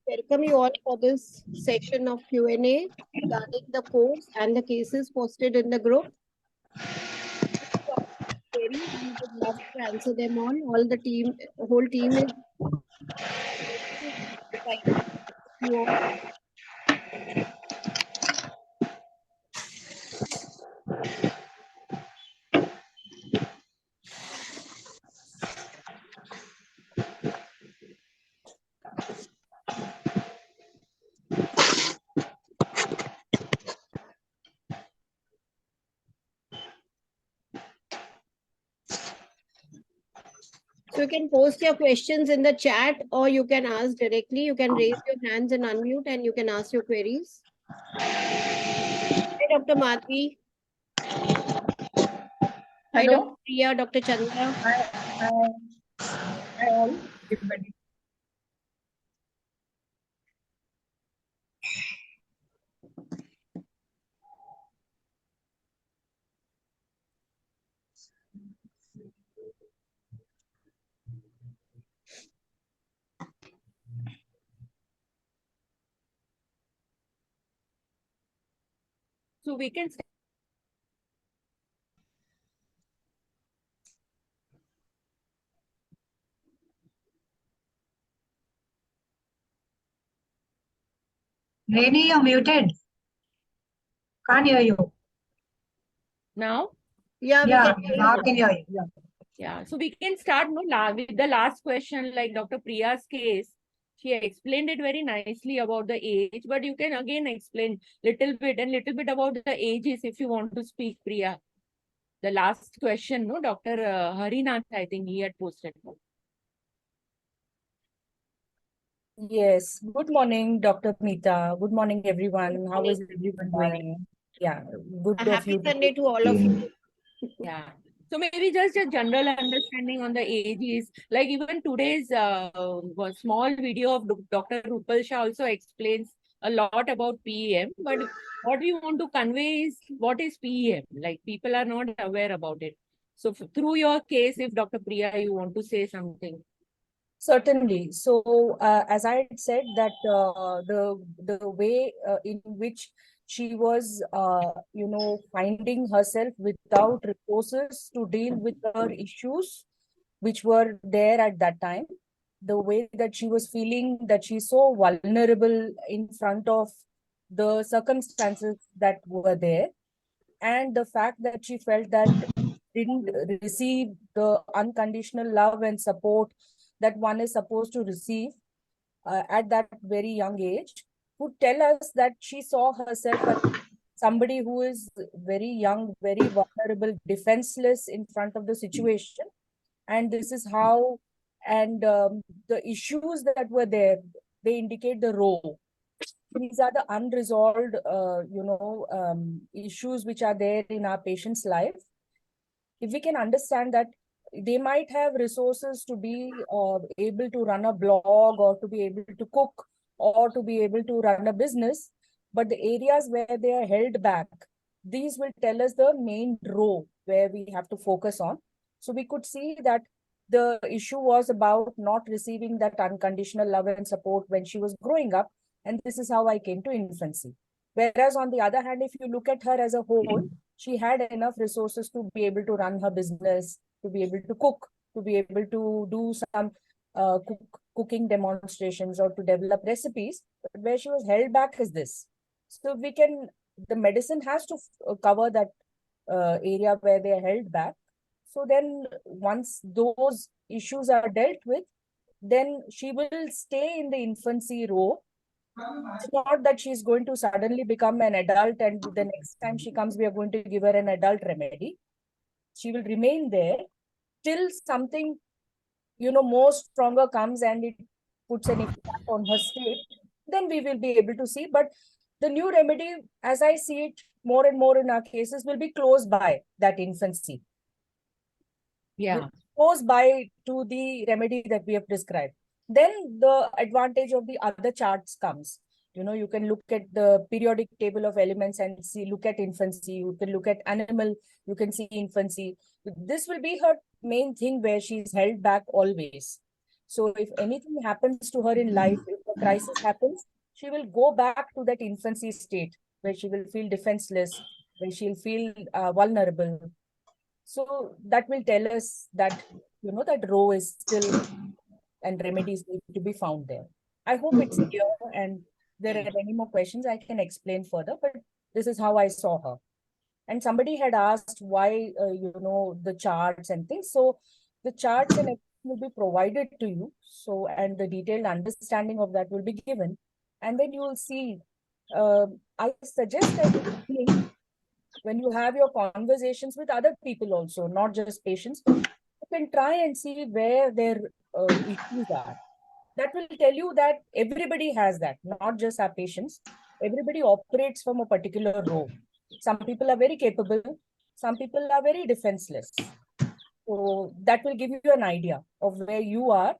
Welcome you all for this session of Q&A regarding the course and the cases posted in the group. Queries, we would love to answer them all. All the team, whole team is you all. So you can post your questions in the chat or you can ask directly. You can raise your hands and unmute and you can ask your queries. Hi, Dr. Madhvi. Hi, Hello. Dr. Priya, Dr. Chandra. Hi all, everybody. So we can start. Rainy, you're muted. Can't hear you. Now? Yeah, we Yeah, can hear now I you. can hear you. Yeah, so we can start with the last question, like Dr. Priya's case. She explained it very nicely about the age, but you can again explain little bit about the ages if you want to speak, Priya. The last question, no, Dr. Harinath, I think he had posted. Yes. Good morning, Dr. Meeta. Good morning, everyone. How is everyone doing? Yeah, good A of happy you. Sunday to all of you. Yeah. So maybe just a general understanding on the ages, like even today's small video of Dr. Rupal Shah also explains a lot about PEM, but what we want to convey is what is PEM, like people are not aware about it. So through your case, if Dr. Priya, you want to say something. Certainly. So, as I had said that the way in which she was, finding herself without resources to deal with her issues, which were there at that time, the way that she was feeling that she's so vulnerable in front of the circumstances that were there, and the fact that she felt that didn't receive the unconditional love and support that one is supposed to receive at that very young age, would tell us that she saw herself as somebody who is very young, very vulnerable, defenseless in front of the situation. And this is how, and the issues that were there, they indicate the role. These are the unresolved, issues which are there in our patient's life. If we can understand that they might have resources to be able to run a blog or to be able to cook or to be able to run a business, but the areas where they are held back, these will tell us the main row where we have to focus on. So we could see that the issue was about not receiving that unconditional love and support when she was growing up. And this is how I came to infancy. Whereas on the other hand, if you look at her as a whole, she had enough resources to be able to run her business, to be able to cook, to be able to do some cooking demonstrations or to develop recipes. But where she was held back is this. So we can, the medicine has to cover that area where they are held back. So then once those issues are dealt with, then she will stay in the infancy row. It's not that she's going to suddenly become an adult and the next time she comes, we are going to give her an adult remedy. She will remain there till something, more stronger comes and it puts an impact on her state. Then we will be able to see. But the new remedy, as I see it more and more in our cases, will be close by that infancy. Yeah. Close by to the remedy that we have prescribed. Then the advantage of the other charts comes. You can look at the periodic table of elements and look at infancy. You can look at animal, you can see infancy. This will be her main thing where she's held back always. So if anything happens to her in life, if her crisis happens, she will go back to that infancy state where she will feel defenseless, where she'll feel vulnerable. So that will tell us that, that row is still and remedies need to be found there. I hope it's clear, and there are any more questions I can explain further, but this is how I saw her. And somebody had asked why, the charts and things. So the charts and everything will be provided to you. So, and the detailed understanding of that will be given. And then you will see, I suggest that when you have your conversations with other people also, not just patients, you can try and see where their issues are. That will tell you that everybody has that, not just our patients. Everybody operates from a particular role. Some people are very capable, some people are very defenseless. So that will give you an idea of where you are.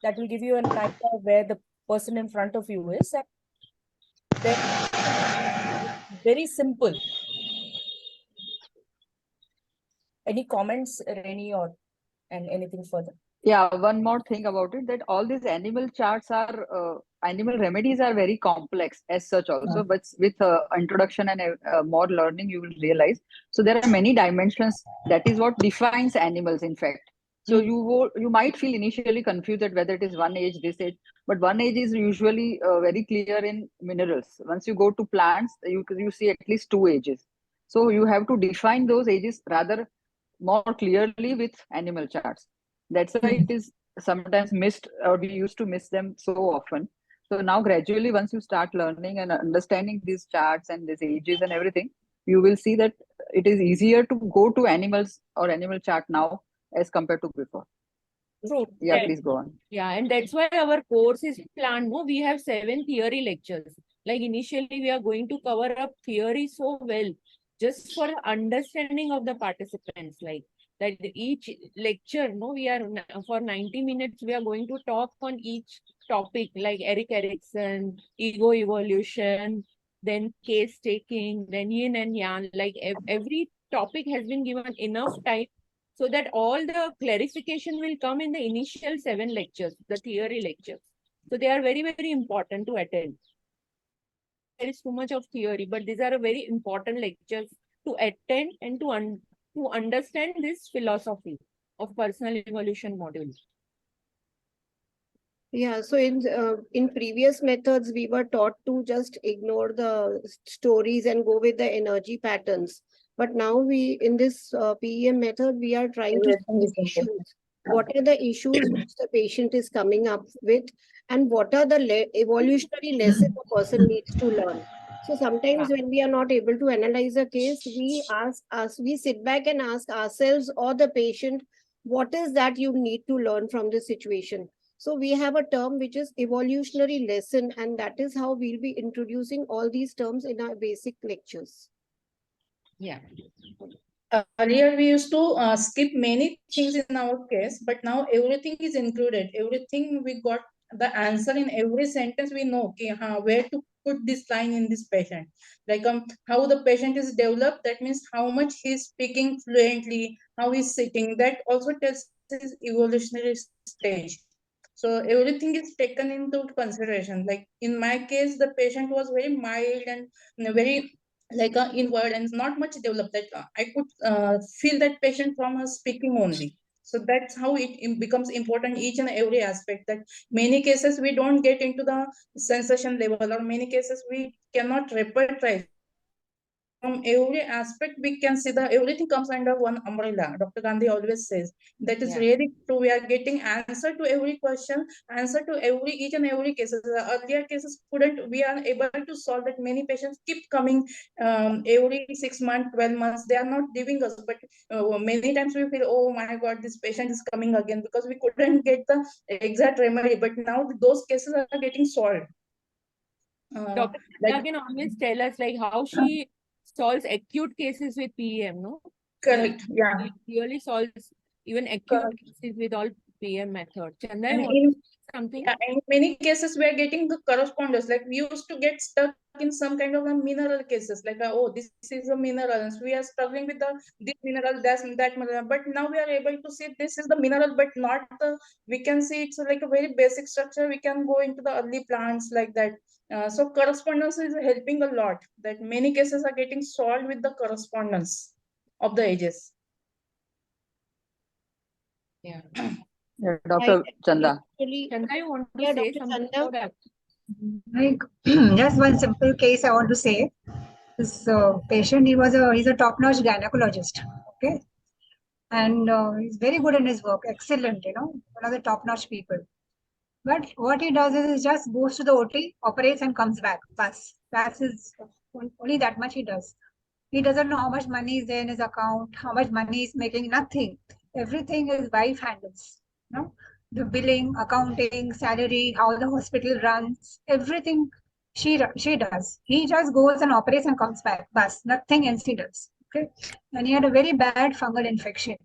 That will give you an idea of where the person in front of you is. And then very simple. Any comments, Reni, and anything further? Yeah, one more thing about it, that all these animal charts are animal remedies are very complex as such also, but with introduction and more learning you will realize. So there are many dimensions. That is what defines animals, in fact. So you might feel initially confused at whether it is one age, this age, but one age is usually very clear in minerals. Once you go to plants, you see at least two ages. So you have to define those ages rather more clearly with animal charts. That's why it is sometimes missed, or we used to miss them so often. So now gradually, once you start learning and understanding these charts and these ages and everything, you will see that it is easier to go to animals or animal chart now as compared to before. True. Yeah, Yeah. please go on. Yeah, and that's why our course is planned. No, we have 7 theory lectures. Like initially, we are going to cover up theory so well, just for the understanding of the participants. Like that each lecture, no, we are for 90 minutes, we are going to talk on each topic, like Eric Erickson, ego evolution, then case taking, then yin and yang. Like every topic has been given enough time so that all the clarification will come in the initial 7 lectures, the theory lectures. So they are very, very important to attend. There is too much of theory, but these are very important lectures to attend and to understand this philosophy of personal evolution module. Yeah, so in previous methods, we were taught to just ignore the stories and go with the energy patterns. But now in this PEM method, we are trying to see issues. What are the issues which the patient is coming up with, and what are the evolutionary lessons a person needs to learn? So sometimes when we are not able to analyze a case, we sit back and ask ourselves or the patient, what is that you need to learn from this situation? So we have a term which is evolutionary lesson, and that is how we'll be introducing all these terms in our basic lectures. Yeah. Earlier, we used to skip many things in our case, but now everything is included. Everything we got the answer in every sentence. We know okay, where to put this line in this patient. Like how the patient is developed. That means how much he's speaking fluently, how he's sitting. That also tells his evolutionary stage. So everything is taken into consideration. Like in my case, the patient was very mild and very like inward and not much developed. That I could feel that patient from her speaking only. So that's how it becomes important each and every aspect. That many cases we don't get into the sensation level, or many cases we cannot repertoire. From every aspect we can see the everything comes under one umbrella. Dr. Gandhi always says that is really true. We are getting answer to every question, answer to every each and every cases. Earlier cases couldn't we are able to solve that. Many patients keep coming every 6 months, 12 months. They are not giving us, but many times we feel, oh my god, this patient is coming again, because we couldn't get the exact remedy. But now those cases are getting solved. Dr. Like, can always tell us like how she solves acute cases with PEM, no? correct, yeah. She really solves even acute Correct. cases with all PEM method. Chandra, And you want to something? Yeah, in many cases we are getting the correspondence. Like we used to get stuck in some kind of a mineral cases. Like oh, this is a mineral, and we are struggling with the this mineral, that mineral. But now we are able to see this is the mineral, but not the. We can see it's like a very basic structure. We can go into the early plants like that. So correspondence is helping a lot. That many cases are getting solved with the correspondence of the ages. Yeah. Yeah, Right, Dr. Chanda. actually, Chanda, you want to yeah, say Dr. something Chanda. about that? Like just one simple case I want to say. This patient, he's a top-notch gynecologist. Okay, and he's very good in his work, excellent. One of the top-notch people. But what he does is he just goes to the OT, operates, and comes back. That's his only that much he does. He doesn't know how much money is there in his account, how much money he's making, nothing. Everything his wife handles. The billing, accounting, salary, how the hospital runs, everything she does. He just goes and operates and comes back. Bas, nothing else he does. Okay. And he had a very bad fungal infection.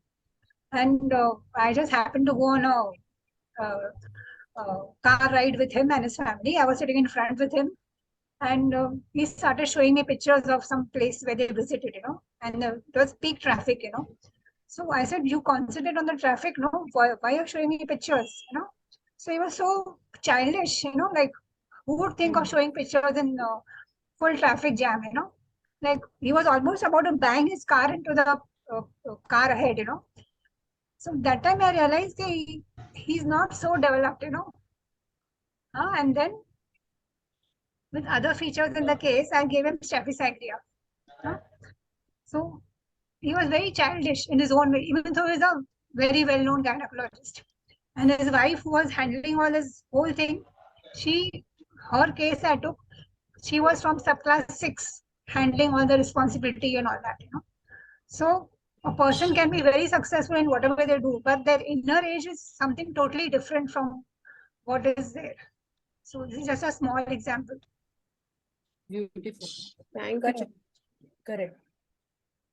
And I just happened to go on car ride with him and his family. I was sitting in front with him, and he started showing me pictures of some place where they visited, and it was peak traffic. So I said, you concentrate on the traffic, no? Why are you showing me pictures? So he was so childish, like who would think of showing pictures in full traffic jam? Like he was almost about to bang his car into the car ahead. So that time I realized he's not so developed. And then with other features in the case, I gave him staphysagrina. So he was very childish in his own way, even though he's a very well-known gynecologist. And his wife, who was handling all this whole thing, her case I took, she was from subclass 6, handling all the responsibility and all that. So a person can be very successful in whatever they do, but their inner age is something totally different from what is there. So this is just a small example. Beautiful. Thank you. Correct. Correct.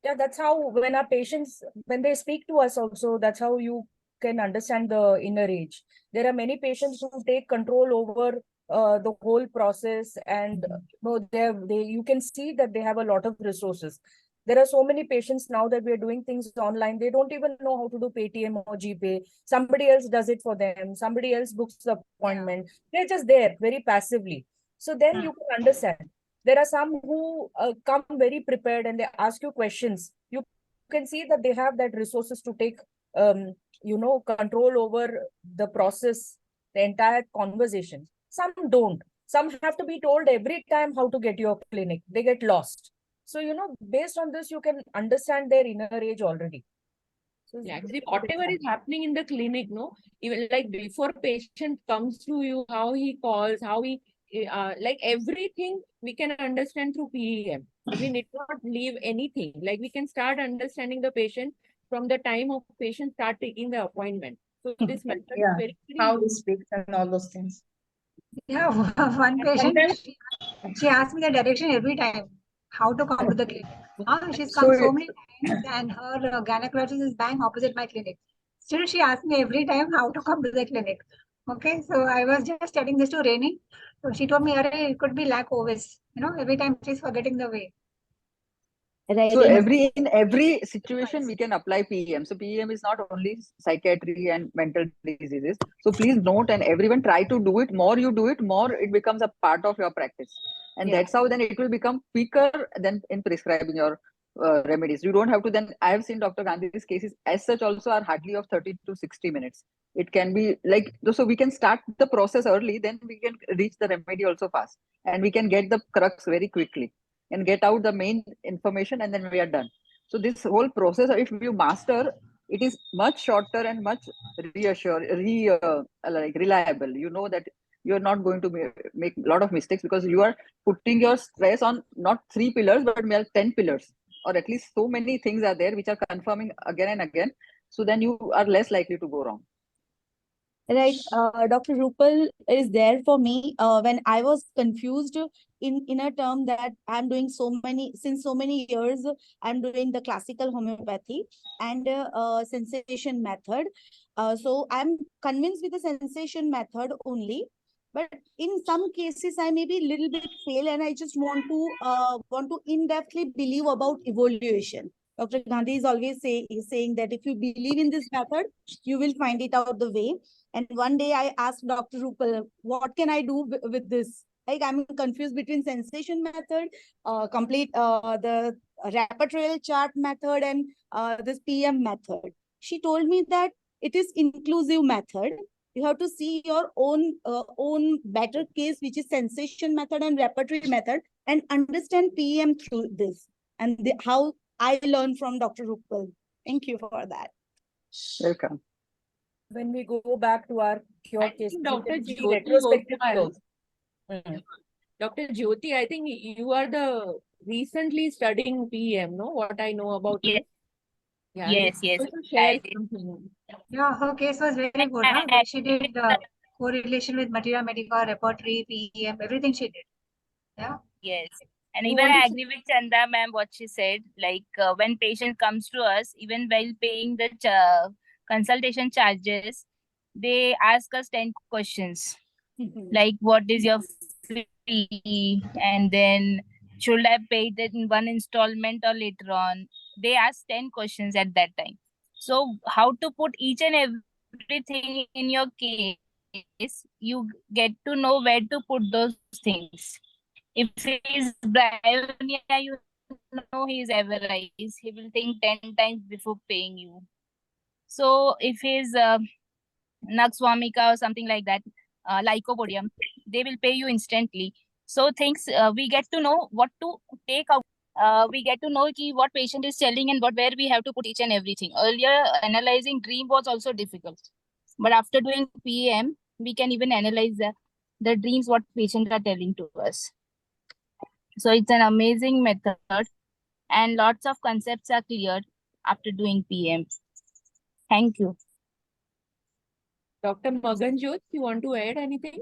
Yeah, that's how when our patients, when they speak to us also, that's how you can understand the inner age. There are many patients who take control over the whole process, and you can see that they have a lot of resources. There are so many patients now that we are doing things online. They don't even know how to do Paytm or GPay. Somebody else does it for them. Somebody else books the appointment. They're just there very passively. So then you can understand. There are some who come very prepared and they ask you questions. You can see that they have that resources to take, control over the process, the entire conversation. Some don't. Some have to be told every time how to get your clinic. They get lost. So, based on this, you can understand their inner age already. So Yeah, actually, whatever is happening in the clinic, no, even like before patient comes to you, how he calls, how he, like everything we can understand through PEM. We need not leave anything. Like we can start understanding the patient from the time of patient start taking the appointment. So this method is Yeah, very, how very he speaks and all those things. Yeah, one patient, she asked me the direction every time, how to come to the clinic. She's come so many times, and her gynecologist is bang opposite my clinic. Still, she asked me every time how to come to the clinic. Okay, so I was just telling this to Rainy. So she told me, Arey, it could be lack always. Every time she's forgetting the way. Right. So in every situation we can apply PEM. So PEM is not only psychiatry and mental diseases. So please note, and everyone try to do it. More you do it, more it becomes a part of your practice, and that's how then it will become quicker than in prescribing your remedies. You don't have to then. I have seen Dr. Gandhi's cases as such also are hardly of 30 to 60 minutes. It can be like, so we can start the process early, then we can reach the remedy also fast, and we can get the crux very quickly and get out the main information, and then we are done. So this whole process, if you master, it is much shorter and much like reliable. You know that you're not going to make a lot of mistakes because you are putting your stress on not 3 pillars but 10 pillars, or at least so many things are there which are confirming again and again. So then you are less likely to go wrong. Right. Dr. Rupal is there for me when I was confused in a term that I'm doing since so many years, I'm doing the classical homeopathy and sensation method. So I'm convinced with the sensation method only. But in some cases, I may be a little bit fail, and I just want to in-depthly believe about evaluation. Dr. Gandhi is always saying that if you believe in this method, you will find it out the way. And one day I asked Dr. Rupal, what can I do with this? Like, I'm confused between sensation method, complete the repertorial chart method, and this PM method. She told me that it is inclusive method. You have to see your own better case, which is sensation method and repertory method, and understand PM through this. And how I learned from Dr. Rupal. Thank you for that. Welcome. When we go back to our cure I case, think we Dr. can see Jyoti retrospective Gopal. cures. Dr. Jyoti, I think you are the recently studying PM, no? What I know about Yes, you. Yeah, yes, yes. you also share I did. something. Yeah, her case was very good. Huh? I She did correlation with materia medica, repertory, PEM, everything she did. Yeah. Yes. And You even want I to agree with Chanda ma'am what she said. Like when patient comes to us, even while paying the consultation charges, they ask us 10 questions. Like what is your fee? And then should I pay that in one installment or later on? They ask 10 questions at that time. So how to put each and everything in your case, you get to know where to put those things. If he is Brionia, you know he is Everise. He will think 10 times before paying you. So if he is Naxwamika or something like that, Lycopodium, they will pay you instantly. So things we get to know what to take out. We get to know what patient is telling and where we have to put each and everything. Earlier, analyzing dream was also difficult. But after doing PM, we can even analyze the dreams what patients are telling to us. So it's an amazing method and lots of concepts are cleared after doing PM. Thank you. Dr. Maganjot, you want to add anything?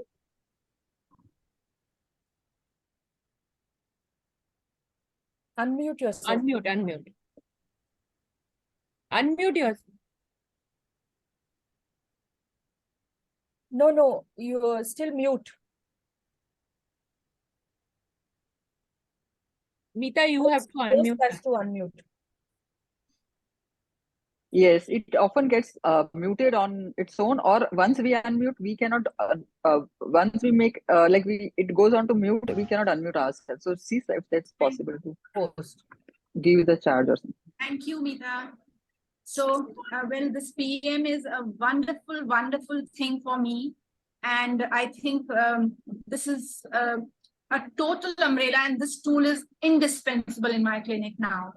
Unmute yourself. Unmute. Unmute yourself. No, you're still mute. Mita, you have to unmute. Has to unmute. Yes, it often gets muted on its own, or once we unmute, we cannot. Once we make it goes on to mute, we cannot unmute ourselves. So see if that's possible to Post. give the charge or something. Thank you, Mita. So, well, this PM is a wonderful, wonderful thing for me. And I think this is a total umbrella, and this tool is indispensable in my clinic now.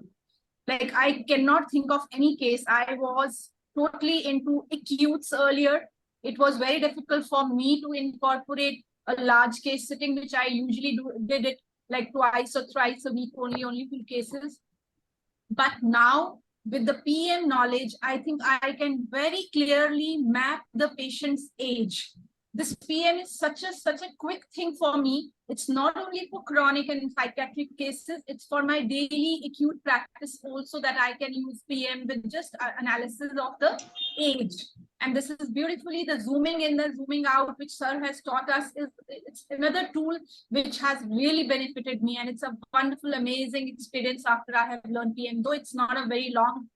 Like, I cannot think of any case. I was totally into acutes earlier. It was very difficult for me to incorporate a large case sitting, which I usually did it like twice or thrice a week, only few cases. But now, with the PM knowledge, I think I can very clearly map the patient's age. This PM is such a quick thing for me. It's not only for chronic and psychiatric cases, it's for my daily acute practice also, that I can use PM with just analysis of the age. And this is beautifully the zooming in, the zooming out, which sir has taught us. It's another tool which has really benefited me. And it's a wonderful, amazing experience after I have learned PM, though it's not a very long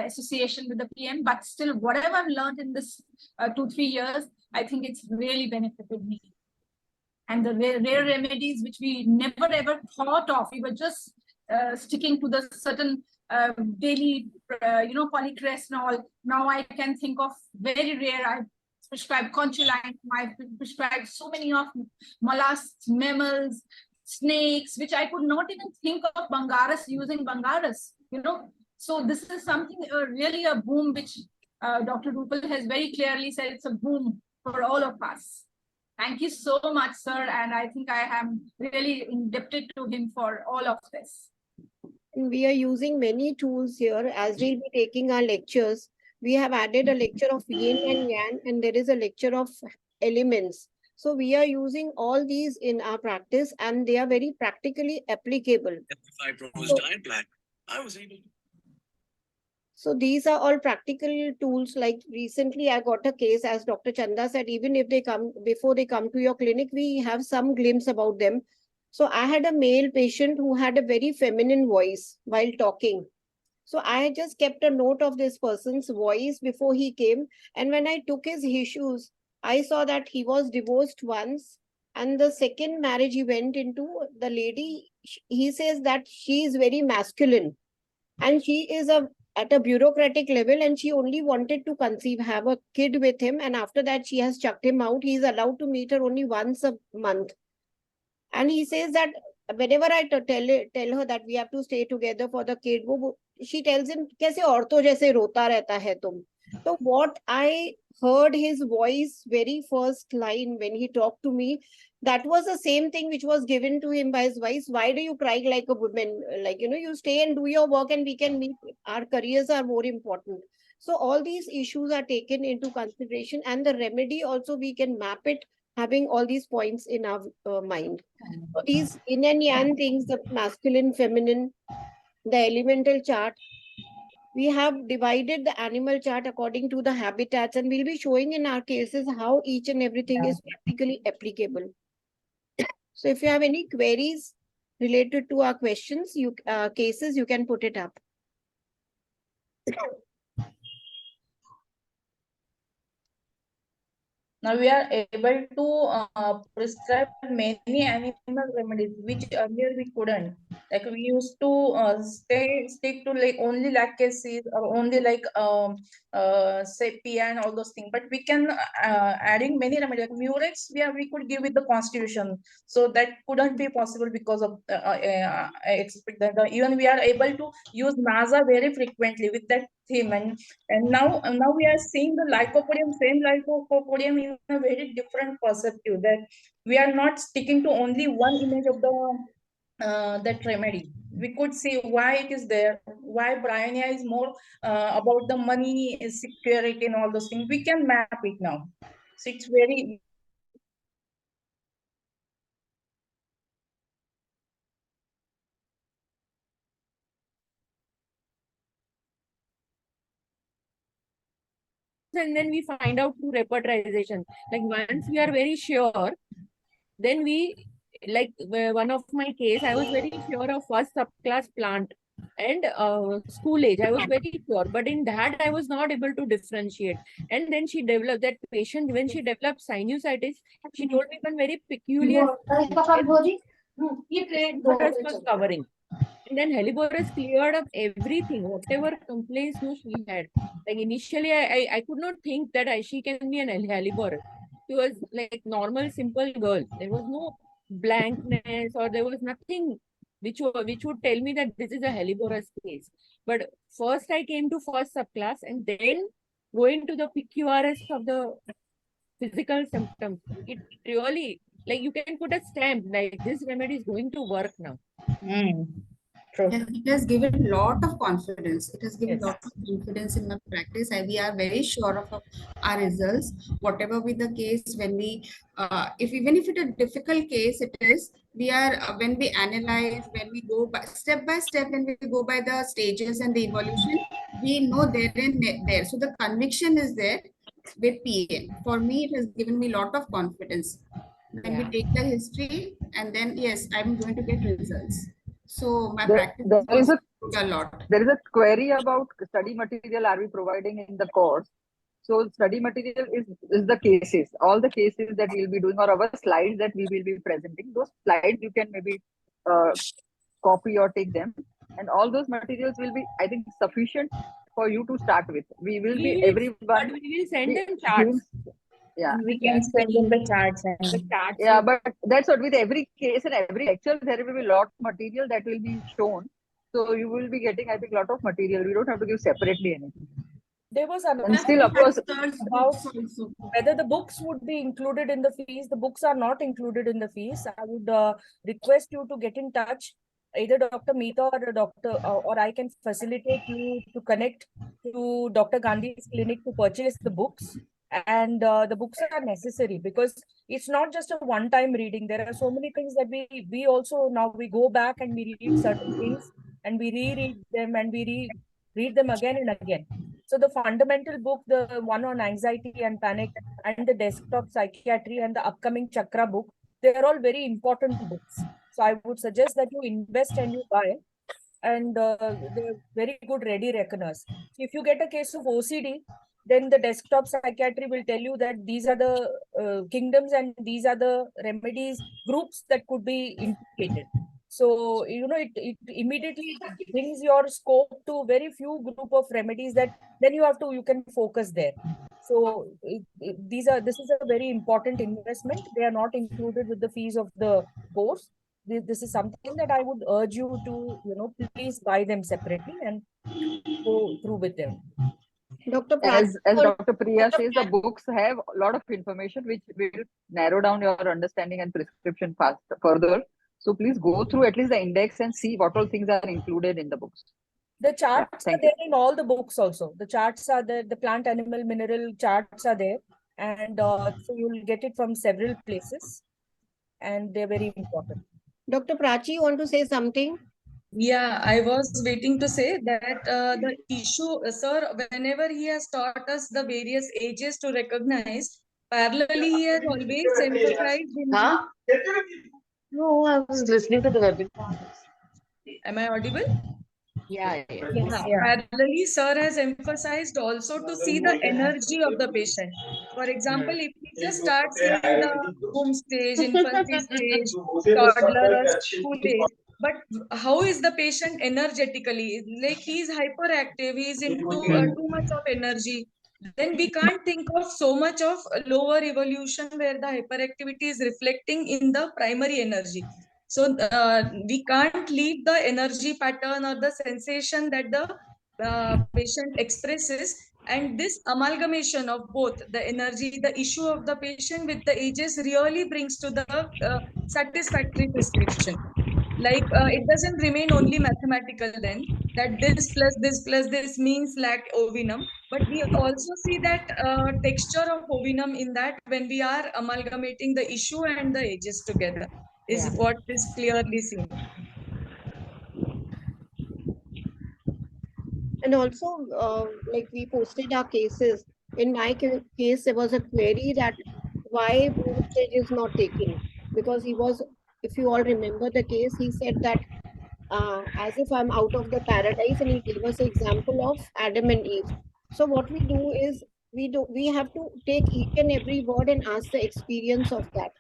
association with the PM, but still whatever I've learned in this 2-3 years, I think it's really benefited me. And the rare remedies which we never ever thought of, we were just sticking to the certain daily, polycrestinol. Now I can think of very rare. I've prescribed conchuline. I've prescribed so many of mollusks, mammals, snakes, which I could not even think of Bangaras using Bangaras. So this is something really a boom, which Dr. Rupal has very clearly said. It's a boom for all of us. Thank you so much, sir. And I think I am really indebted to him for all of this. We are using many tools here as we'll be taking our lectures. We have added a lecture of yin and yang, and there is a lecture of elements. So we are using all these in our practice, and they are very practically applicable. So these are all practical tools. Like recently, I got a case, as Dr. Chanda said, even if they come, before they come to your clinic, we have some glimpse about them. So I had a male patient who had a very feminine voice while talking. So I just kept a note of this person's voice before he came. And when I took his issues, I saw that he was divorced once. And the second marriage he went into, the lady, he says that she is very masculine. And she is at a bureaucratic level, and she only wanted to conceive, have a kid with him. And after that, she has chucked him out. He is allowed to meet her only once a month. And he says that whenever I tell her that we have to stay together for the kid, she tells him, "Kaise औरतों जैसे रोता रहता है तुम?" So what I heard his voice, very first line when he talked to me, that was the same thing which was given to him by his wife. Why do you cry like a woman? Like, you stay and do your work and we can meet. Our careers are more important. So all these issues are taken into consideration, and the remedy also we can map it, having all these points in our mind. So these yin and yang things, the masculine, feminine, the elemental chart, we have divided the animal chart according to the habitats, and we'll be showing in our cases how each and everything is practically applicable. So if you have any queries related to our questions, cases, you can put it up. Now we are able to prescribe many animal remedies, which earlier we couldn't. Like we used to stick to like only lactases or only like sepia and all those things. But we can adding many remedies. Like murex, we could give with the constitution, so that couldn't be possible because of I expect that even we are able to use NASA very frequently with that theme, and now we are seeing the same lycopodium in a very different perspective, that we are not sticking to only one image of the that remedy. We could see why it is there, why Bryonia is more about the money, security, and all those things. We can map it now. So it's very and then we find out through repertorization. Like once we are very sure, then we, like one of my case, I was very sure of first subclass plant and school age. I was very sure, but in that I was not able to differentiate. And then she developed that patient, when she developed sinusitis, she told me one very peculiar was covering. And then Helleborus cleared up everything, whatever complaints she had. Like initially, I could not think that she can be an Helleborus. She was like normal, simple girl. There was no blankness or there was nothing which would tell me that this is a Helleborus case. But first I came to first subclass and then going to the PQRS of the physical symptoms. It really, like you can put a stamp like this remedy is going to work now. true. It has given lot of confidence. It has given Yes. lot of confidence in my practice. We are very sure of our results. Whatever be the case, when we, if even if it a difficult case, it is, we are, when we analyze, when we go by step, when we go by the stages and the evolution, we know there and there. So the conviction is there with PM. For me, it has given me lot of confidence. When we take the history, and then yes, I'm going to get results. So my practice There is also a lot. There is a query about study material are we providing in the course. So study material is the cases, all the cases that we'll be doing, or our slides that we will be presenting. Those slides you can maybe copy or take them, and all those materials will be, I think, sufficient for you to start with. We will send them charts. Yeah, we can send them the charts and yeah, but that's what, with every case and every lecture there will be a lot of material that will be shown. So you will be getting, I think, a lot of material. We don't have to give separately anything. There was And still, of course, about whether the books would be included in the fees. The books are not included in the fees. I would request you to get in touch either Dr. Meeta or or I can facilitate you to connect to Dr. Gandhi's clinic to purchase the books. And the books are necessary because it's not just a one-time reading. There are so many things that we also now we go back and we read certain things and we reread them and we read them again and again. So the fundamental book, the one on anxiety and panic, and the desktop psychiatry and the upcoming chakra book, they are all very important books. So I would suggest that you invest and you buy, and they're very good ready reckoners. So if you get a case of OCD, then the desktop psychiatry will tell you that these are the kingdoms and these are the remedies groups that could be indicated. So, it immediately brings your scope to very few group of remedies that then you can focus there. So this is a very important investment. They are not included with the fees of the course. This is something that I would urge you to, please buy them separately and go through with them. Dr. As Dr. Priya says, the books have a lot of information which will narrow down your understanding and prescription further. So please go through at least the index and see what all things are included in the books. The charts are there in all the books also. The charts are there, the plant, animal, mineral charts are there. And so you'll get it from several places. And they're very important. Dr. Prachi, you want to say something? Yeah, I was waiting to say that the issue, sir, whenever he has taught us the various ages to recognize, parallelly he has always emphasized in Huh? No, I was listening to the webinar. Am I audible? Yeah. Parallelly, sir has emphasized also to see the energy of the patient. For example, if we just start seeing the womb stage, infancy stage, toddler or school age, but how is the patient energetically? Like he is hyperactive, he is into too much of energy. Then we can't think of so much of lower evolution where the hyperactivity is reflecting in the primary energy. So we can't leave the energy pattern or the sensation that the patient expresses, and this amalgamation of both the energy, the issue of the patient with the ages really brings to the satisfactory prescription. Like it doesn't remain only mathematical then that this plus this means lack ovinum, but we also see that texture of ovinum in that when we are amalgamating the issue and the ages together is what is clearly seen. And also, like we posted our cases. In my case, there was a query that why boom stage is not taking, because he was, if you all remember the case, he said that as if I'm out of the paradise, and he gave us an example of Adam and Eve. So what we do is we have to take each and every word and ask the experience of that.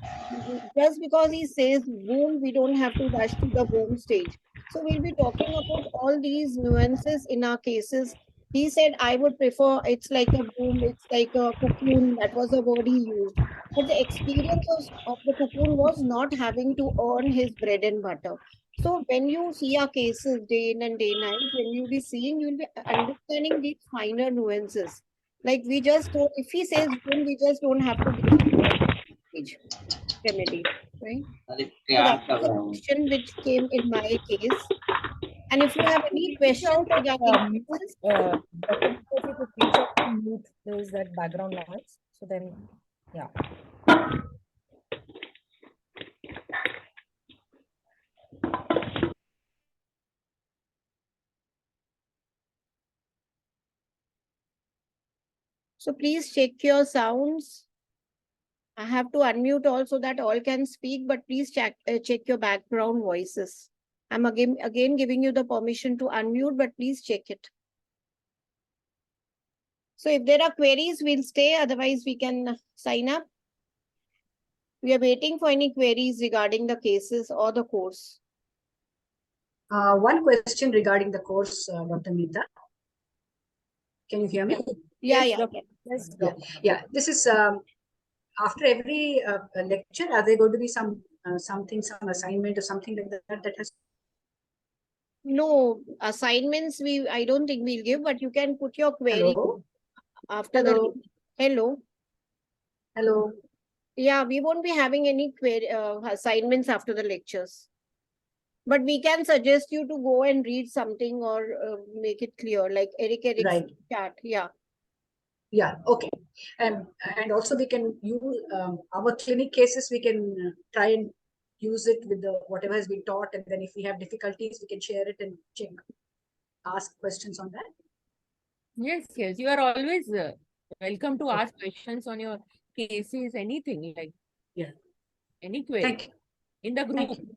Just because he says womb, we don't have to rush to the womb stage. So we'll be talking about all these nuances in our cases. He said, I would prefer, it's like a womb, it's like a cocoon. That was the word he used. But the experience of the cocoon was not having to earn his bread and butter. So when you see our cases day in and day night, when you'll be seeing, you'll be understanding these finer nuances. Like we just don't, if he says womb, we just don't have to give stage remedy, right? So that was a question which came in my case. And if you have any Reach questions out of regarding mute, Dr. Meeta, if you could reach out to mute, there is that background noise. So then, yeah. so please check your sounds. I have to unmute also that all can speak, but please check your background voices. I'm again giving you the permission to unmute, but please check it. So if there are queries, we'll stay. Otherwise, we can sign up. We are waiting for any queries regarding the cases or the course. One question regarding the course, Dr. Meeta. Can you hear me? Yeah. This is after every lecture. Are there going to be some assignment or something like that has? No assignments. I don't think we'll give, but you can put your query after the. Hello. Yeah, we won't be having any query assignments after the lectures. But we can suggest you to go and read something or make it clear, like Eric's Right. chat. Yeah. Yeah, okay. And also we can use our clinic cases, we can try and use it with the whatever has been taught, and then if we have difficulties, we can share it and check, ask questions on that. Yes, yes. You are always welcome to ask questions on your cases, anything like any query Thank you. in the group. Thank you.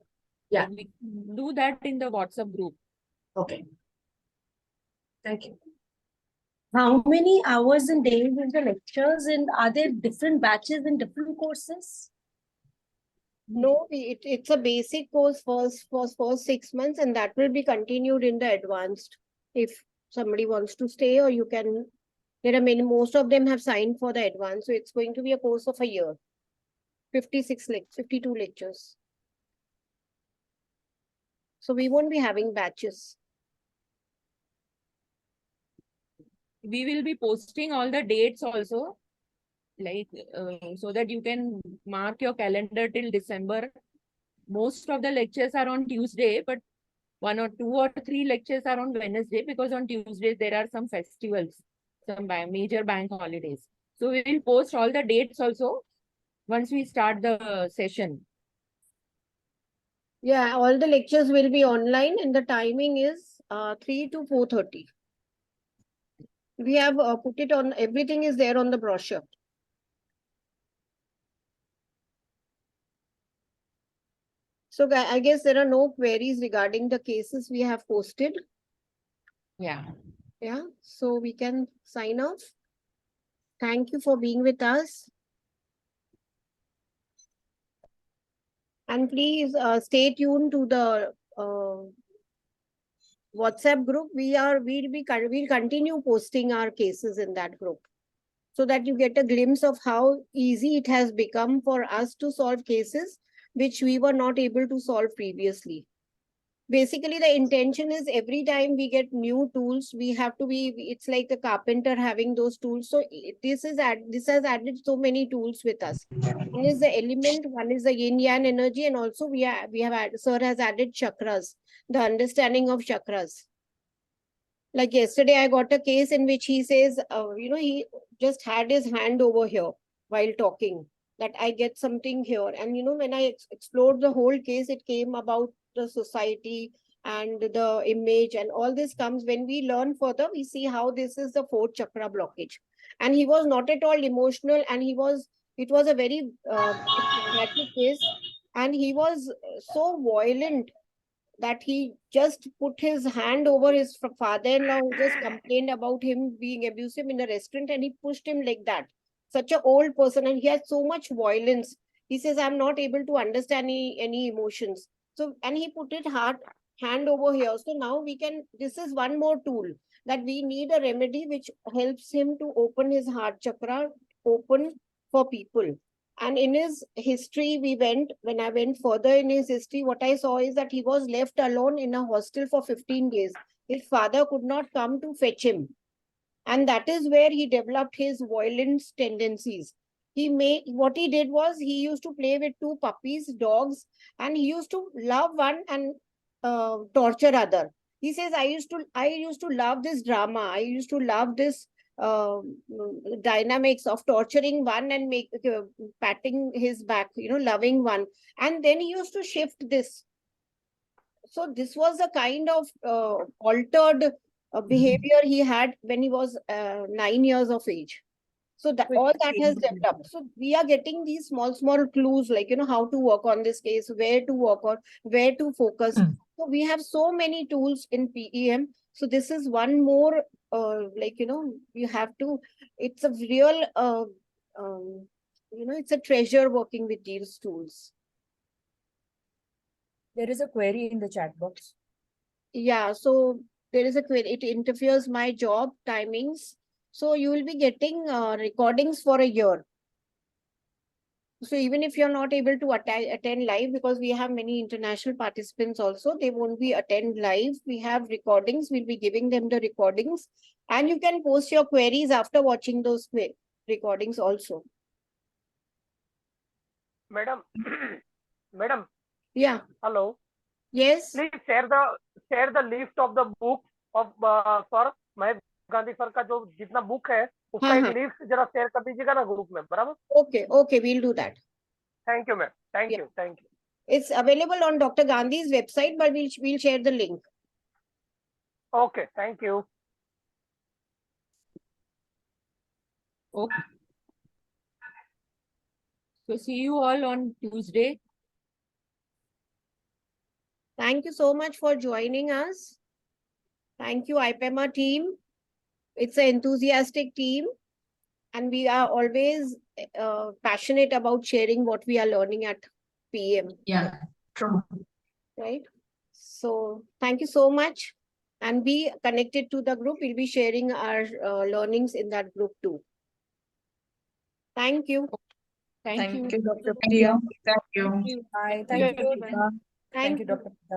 Yeah. Like, we do that in the WhatsApp group. Okay. Thank you. How many hours and days is the lectures, and are there different batches in different courses? No, it's a basic course for 6 months, and that will be continued in the advanced. If somebody wants to stay, or you can, there are many, most of them have signed for the advanced. So it's going to be a course of a year. 52 lectures. So we won't be having batches. We will be posting all the dates also, like so that you can mark your calendar till December. Most of the lectures are on Tuesday, but 1 or 2 or 3 lectures are on Wednesday, because on Tuesdays there are some festivals, some major bank holidays. So we will post all the dates also once we start the session. Yeah, all the lectures will be online, and the timing is 3 to 4:30. We have put it on, everything is there on the brochure. So I guess there are no queries regarding the cases we have posted. Yeah. Yeah, so we can sign off. Thank you for being with us. And please stay tuned to the WhatsApp group. We'll continue posting our cases in that group, so that you get a glimpse of how easy it has become for us to solve cases which we were not able to solve previously. Basically, the intention is every time we get new tools, we have to be, it's like a carpenter having those tools. So this has added so many tools with us. One is the element, one is the yin yang energy, and also sir has added chakras, the understanding of chakras. Like yesterday, I got a case in which he says, he just had his hand over here while talking, that I get something here. And, when I explored the whole case, it came about the society and the image, and all this comes when we learn further, we see how this is the fourth chakra blockage. And he was not at all emotional, and it was a very traumatic case. And he was so violent that he just put his hand over his father-in-law, who just complained about him being abusive in the restaurant, and he pushed him like that. Such an old person, and he had so much violence. He says, I'm not able to understand any emotions. So, and he put it hand over here. So now this is one more tool, that we need a remedy which helps him to open his heart chakra, open for people. And in his history, when I went further in his history, what I saw is that he was left alone in a hostel for 15 days. His father could not come to fetch him. And that is where he developed his violence tendencies. What he did was, he used to play with 2 puppies, dogs, and he used to love one and torture other. He says, I used to love this drama. I used to love this uh, dynamics of torturing one and patting his back, loving one. And then he used to shift this. So this was a kind of altered behavior he had when he was 9 years of age. So that all that has developed. So we are getting these small clues, like, how to work on this case, where to work on, where to focus. So we have so many tools in PEM. So this is one more, you have to, it's a real, it's a treasure working with these tools. There is a query in the chat box. Yeah, so there is a query. It interferes my job timings. So you will be getting recordings for a year. So even if you're not able to attend live, because we have many international participants also, they won't be attend live. We have recordings. We'll be giving them the recordings, and you can post your queries after watching those recordings also. Madam, madam. Yeah. Hello. Yes. Please share the list of the book of sir Mahesh Gandhi sir का जो जितना book है उसका हाँ, एक हाँ. List जरा share कर दीजिएगा ना ग्रुप में, बराबर? Okay, we'll do that. Thank you ma'am, thank Yeah. You, thank you. It's available on Dr. Gandhi's website, but we'll share the link. Okay, thank you. Okay. So see you all on Tuesday. Thank you so much for joining us. Thank you, IPEMA team. It's an enthusiastic team, and we are always passionate about sharing what we are learning at PM. Yeah, true. Right? So thank you so much, and be connected to the group. We'll be sharing our learnings in that group too. Thank you. Thank you. Dr. Thank you. Priya. Thank you. Bye. Thank Thank you. you. Thank you, Dr. Priya.